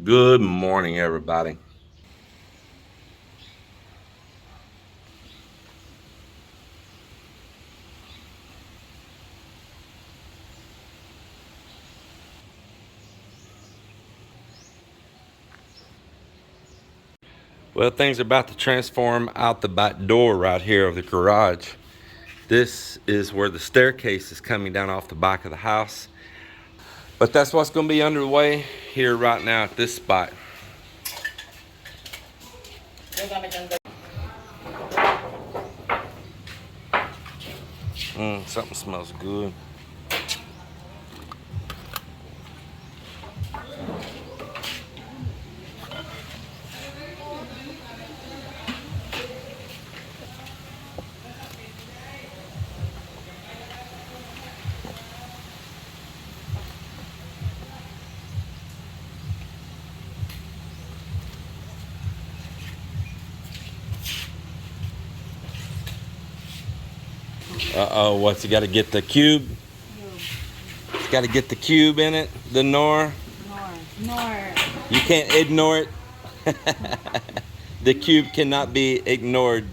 Good morning, everybody. Well, things are about to transform out the back door right here of the garage. This is where the staircase is coming down off the back of the house. But that's what's going to be underway here right now at this spot. Something smells good. Uh-oh, what's it got to get the cube? It's got to get the cube in it, the nor. You can't ignore it. The cube cannot be ignored.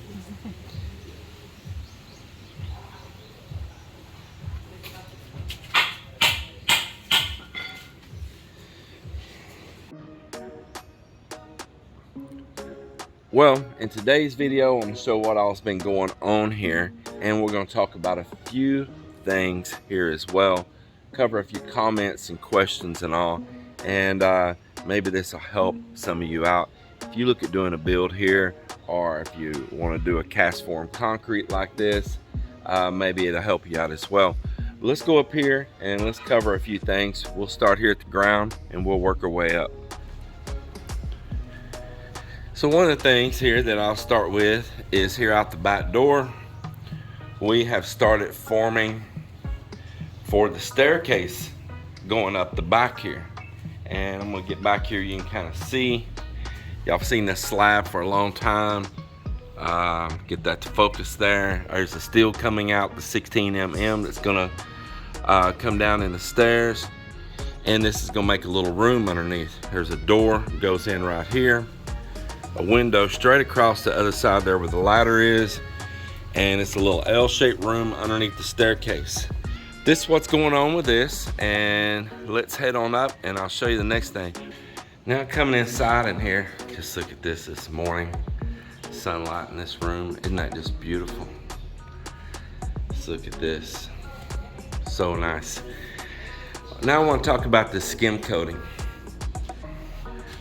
Well, in today's video, I'm going to show what all's been going on here, and we're going to talk about a few things here as well, cover a few comments and questions and all, and maybe this will help some of you out. If you look at doing a build here, or if you want to do a cast form concrete like this, maybe it'll help you out as well. But let's go up here and let's cover a few things. We'll start here at the ground and we'll work our way up. So one of the things here that I'll start with is here out the back door, we have started forming for the staircase going up the back here. And I'm gonna get back here, you can kind of see. Y'all have seen this slab for a long time. Get that to focus there. There's a steel coming out, the 16 mm that's gonna come down in the stairs. And this is gonna make a little room underneath. There's a door, goes in right here. A window straight across the other side there where the ladder is, and it's a little L-shaped room underneath the staircase. This is what's going on with this, and let's head on up and I'll show you the next thing. Now coming inside in here, just look at this morning. Sunlight in this room, isn't that just beautiful? Let's look at this, so nice. Now I want to talk about the skim coating.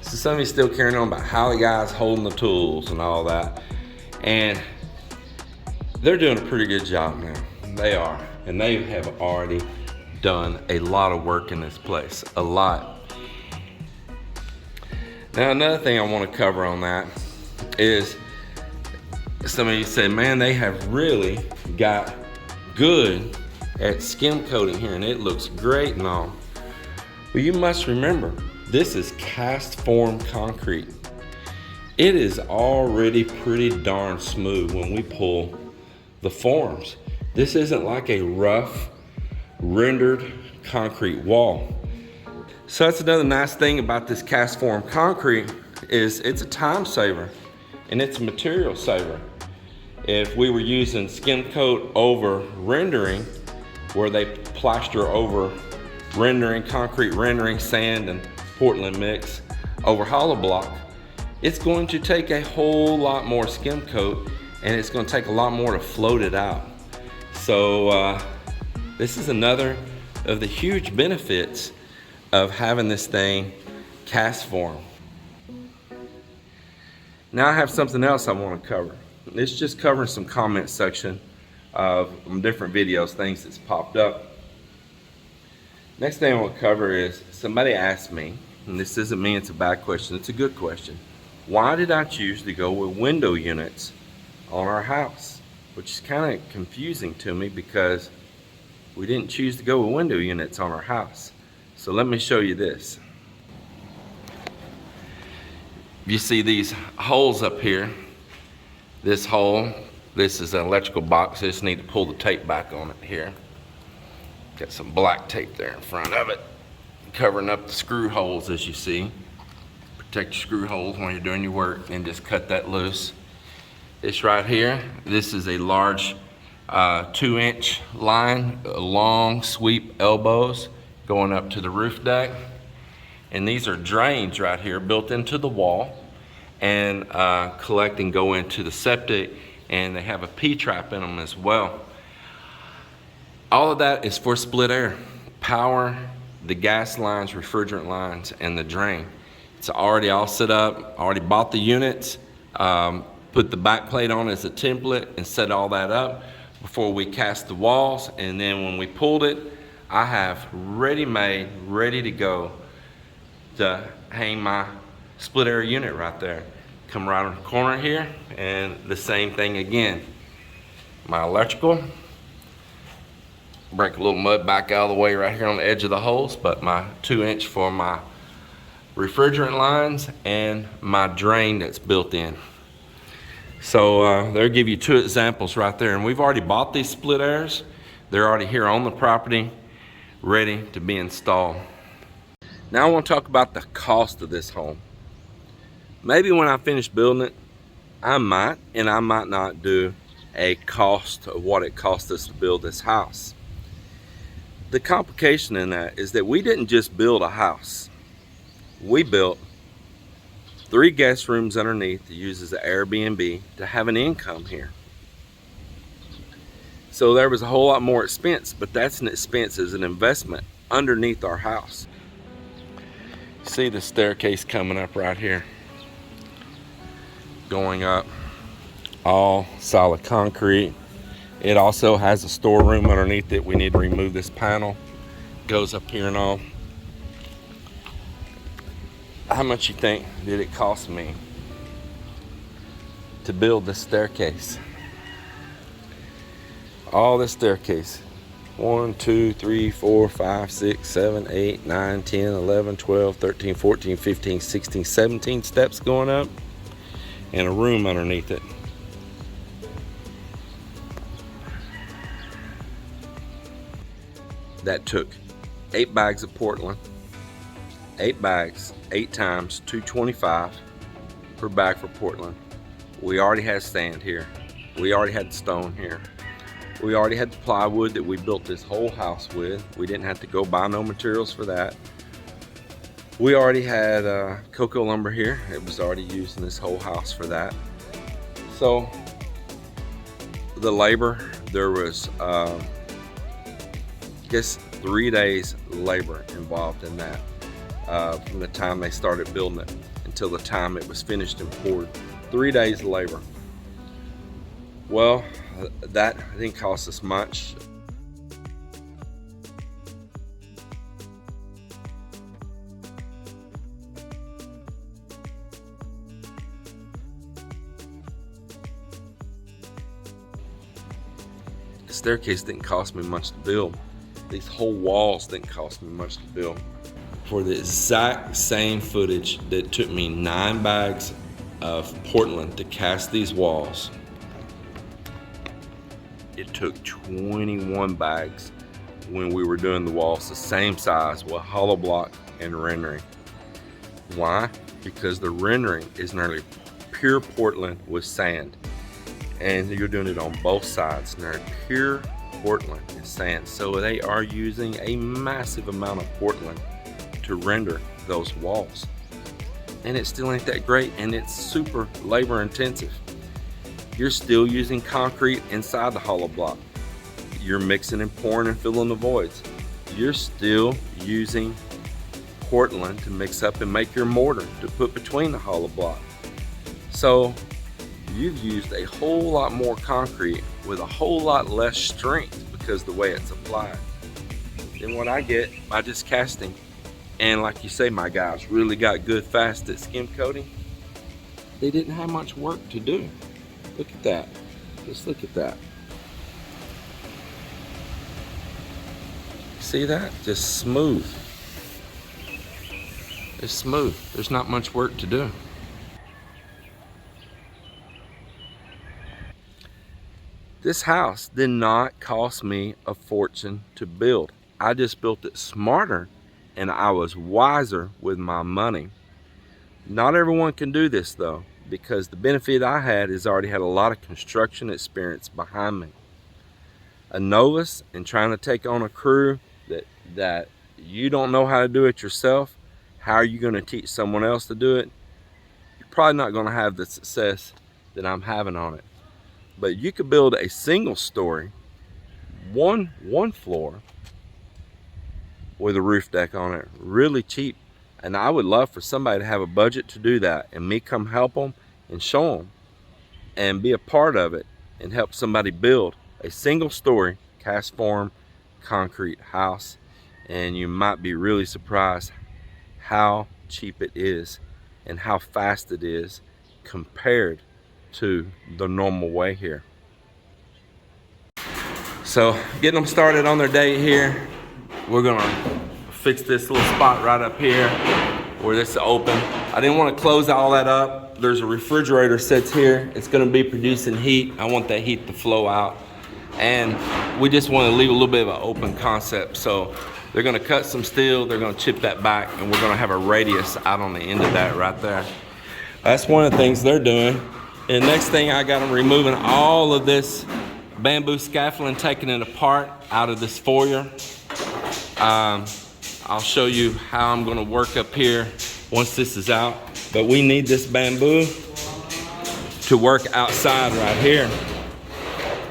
So some of you still carrying on about how the guy's holding the tools and all that. And they're doing a pretty good job now. They are. And they have already done a lot of work in this place, a lot. Now another thing I want to cover on that is some of you say, man, they have really got good at skim coating here and it looks great and all. Well, you must remember, this is cast form concrete. It is already pretty darn smooth when we pull the forms. This isn't like a rough rendered concrete wall. So that's another nice thing about this cast form concrete is it's a time saver and it's a material saver. If we were using skim coat over rendering, where they plaster over rendering, concrete rendering, sand and Portland mix over hollow block, it's going to take a whole lot more skim coat and it's going to take a lot more to float it out. So this is another of the huge benefits of having this thing cast form. Now I have something else I want to cover. It's just covering some comment section of different videos, things that's popped up. Next thing I want to cover is somebody asked me, and this doesn't mean it's a bad question, it's a good question. Why did I choose to go with window units on our house? Which is kind of confusing to me because we didn't choose to go with window units on our house. So let me show you this. You see these holes up here. This hole, this is an electrical box. I just need to pull the tape back on it here. Got some black tape there in front of it, covering up the screw holes as you see. protect your screw holes when you're doing your work, and just cut that loose. This right here, this is a large 2-inch line, long sweep elbows going up to the roof deck. And these are drains right here built into the wall and collect and go into the septic, and they have a P-trap in them as well. All of that is for split air. Power, the gas lines, refrigerant lines, and the drain. It's already all set up, already bought the units, put the back plate on as a template and set all that up before we cast the walls. And then when we pulled it, I have ready-made, ready to go to hang my split air unit right there. Come right on the corner here, and the same thing again. My electrical, break a little mud back out of the way right here on the edge of the holes, but my 2-inch for my refrigerant lines and my drain that's built in. So they'll give you 2 examples right there, and we've already bought these split airs. They're already here on the property, ready to be installed. Now I want to talk about the cost of this home. Maybe when I finish building it, I might not do a cost of what it cost us to build this house. The complication in that is that we didn't just build a house. We built 3 guest rooms underneath to use as an Airbnb to have an income here. So there was a whole lot more expense, but that's an expense as an investment underneath our house. See the staircase coming up right here, going up, all solid concrete. It also has a storeroom underneath it. We need to remove this panel. Goes up here and all. How much you think did it cost me to build this staircase? All this staircase. 1, 2, 3, 4, 5, 6, 7, 8, 9, 10, 11, 12, 13, 14, 15, 16, 17 steps going up, and a room underneath it. That took 8 bags of Portland, 8 bags, 8 times $225 per bag for Portland. We already had sand here. We already had stone here. We already had the plywood that we built this whole house with. We didn't have to go buy no materials for that. We already had cocoa lumber here. It was already used in this whole house for that. So the labor, there was I guess 3 days labor involved in that, from the time they started building it until the time it was finished and poured. 3 days of labor. Well, that didn't cost us much. The staircase didn't cost me much to build. These whole walls didn't cost me much to build. For the exact same footage that took me 9 bags of Portland to cast these walls, it took 21 bags when we were doing the walls the same size with hollow block and rendering. Why? Because the rendering is nearly pure Portland with sand, and you're doing it on both sides. They're pure Portland and sand, so they are using a massive amount of Portland to render those walls, and it still ain't that great, and it's super labor intensive. You're still using concrete inside the hollow block. You're mixing and pouring and filling the voids. You're still using Portland to mix up and make your mortar to put between the hollow block. So you've used a whole lot more concrete with a whole lot less strength because of the way it's applied than what I get by just casting. And like you say, my guys really got good fast at skim coating. They didn't have much work to do. Look at that. Just look at that. See that? Just smooth. It's smooth. There's not much work to do. This house did not cost me a fortune to build. I just built it smarter, and I was wiser with my money Not everyone can do this though, because the benefit I had is I already had a lot of construction experience behind me. A novice and trying to take on a crew that you don't know how to do it yourself, how are you going to teach someone else to do it? You're probably not going to have the success that I'm having on it. But you could build a single story, one floor with a roof deck on it, really cheap. And I would love for somebody to have a budget to do that and me come help them and show them and be a part of it and help somebody build a single story cast form concrete house. And you might be really surprised how cheap it is and how fast it is compared to the normal way here. So getting them started on their day here, we're gonna fix this little spot right up here where this is open. I didn't want to close all that up. There's a refrigerator sits here. It's gonna be producing heat. I want that heat to flow out. And we just want to leave a little bit of an open concept. So they're gonna cut some steel, they're gonna chip that back, and we're gonna have a radius out on the end of that right there. That's one of the things they're doing. And the next thing, I got them removing all of this bamboo scaffolding, taking it apart out of this foyer. I'll show you how I'm gonna work up here once this is out. But we need this bamboo to work outside right here.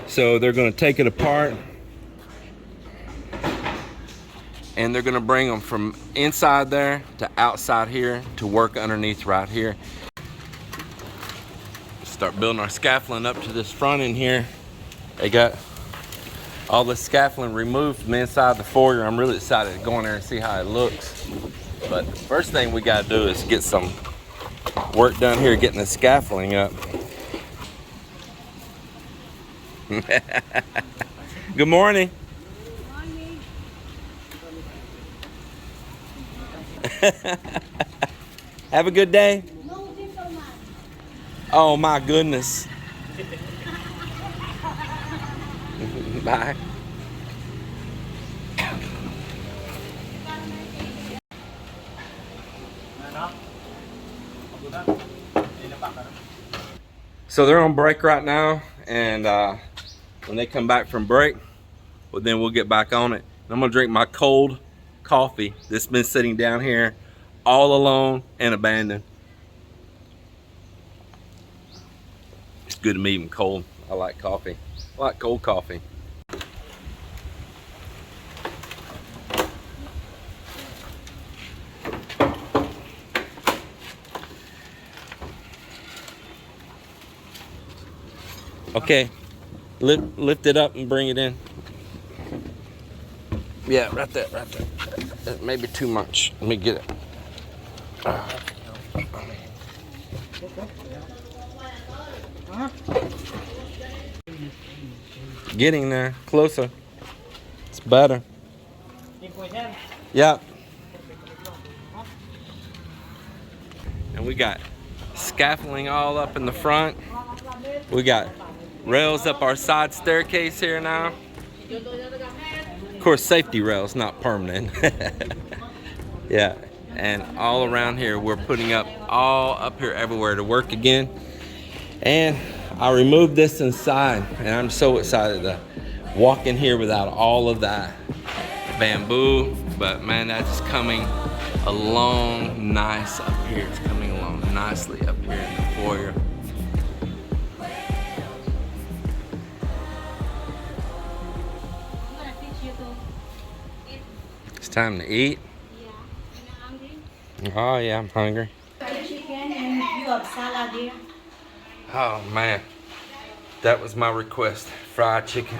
So they're gonna take it apart and they're gonna bring them from inside there to outside here to work underneath right here. Start building our scaffolding up to this front in here. They got all the scaffolding removed from inside the foyer. I'm really excited to go in there and see how it looks. But the first thing we gotta do is get some work done here, getting the scaffolding up. Good morning. Have a good day. Oh my goodness. Bye. So they're on break right now, and when they come back from break, well, then we'll get back on it. I'm gonna drink my cold coffee that's been sitting down here all alone and abandoned. It's good to me even cold. I like coffee. I like cold coffee. Okay, lift it up and bring it in. Yeah, right there, right there. That may be too much. Let me get it. Getting there, closer. It's better. Yeah. And we got scaffolding all up in the front. We got rails up our side staircase here now. Of course, safety rails, not permanent. Yeah, and all around here, we're putting up all up here everywhere to work again. And I removed this inside, and I'm so excited to walk in here without all of that bamboo. But man, that's coming along nice up here. It's coming along nicely up here in the foyer. It's time to eat. Yeah. Are you hungry? Oh yeah, I'm hungry. Chicken and you have salad here. Oh man, that was my request. Fried chicken.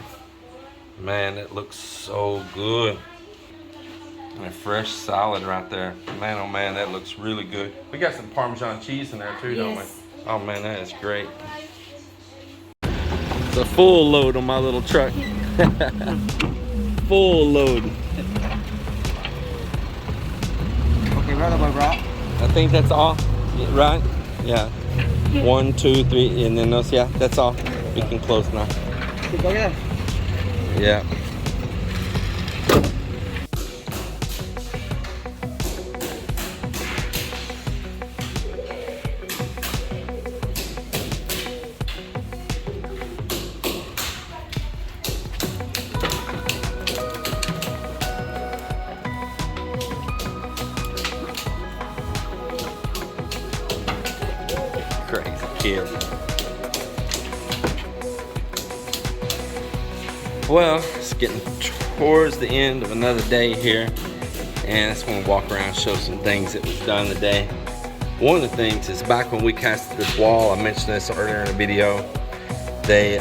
Man, it looks so good. And a fresh salad right there. Man, oh man, that looks really good. We got some Parmesan cheese in there too, don't we? Oh man, that is great. It's a full load on my little truck. Full load. Okay, right about right. I think that's all, right? Yeah. 1, 2, 3, and then those, yeah, that's all. We can close now. Yeah. here. Well, it's getting towards the end of another day here, and I just want to walk around and show some things that was done today. One of the things is back when we casted this wall, I mentioned this earlier in the video, they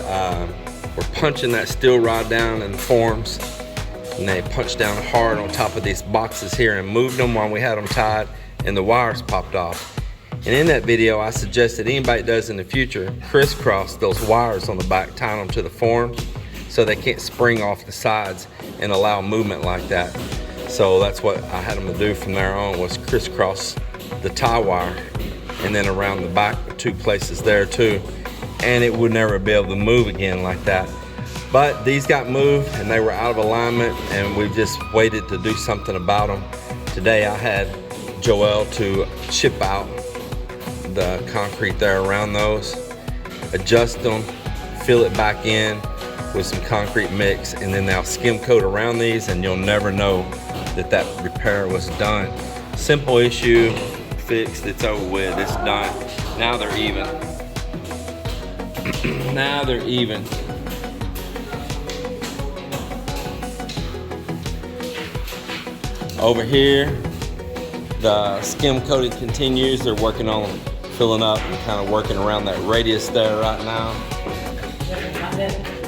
were punching that steel rod down in the forms, and they punched down hard on top of these boxes here and moved them while we had them tied, and the wires popped off. And in that video, I suggested anybody does in the future, crisscross those wires on the back, tying them to the forms so they can't spring off the sides and allow movement like that. So that's what I had them to do from there on, was crisscross the tie wire and then around the back, the two places there too. And it would never be able to move again like that. But these got moved and they were out of alignment, and we just waited to do something about them. Today I had Joel to chip out the concrete there around those, adjust them, fill it back in with some concrete mix, and then they'll skim coat around these, and you'll never know that that repair was done. Simple issue, fixed, it's over with, it's done. Now they're even. Now they're even. Over here, the skim coating continues. They're working on filling up and kind of working around that radius there right now.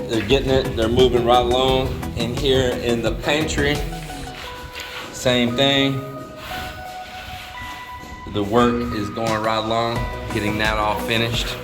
They're getting it, they're moving right along. In here in the pantry, same thing. The work is going right along, getting that all finished.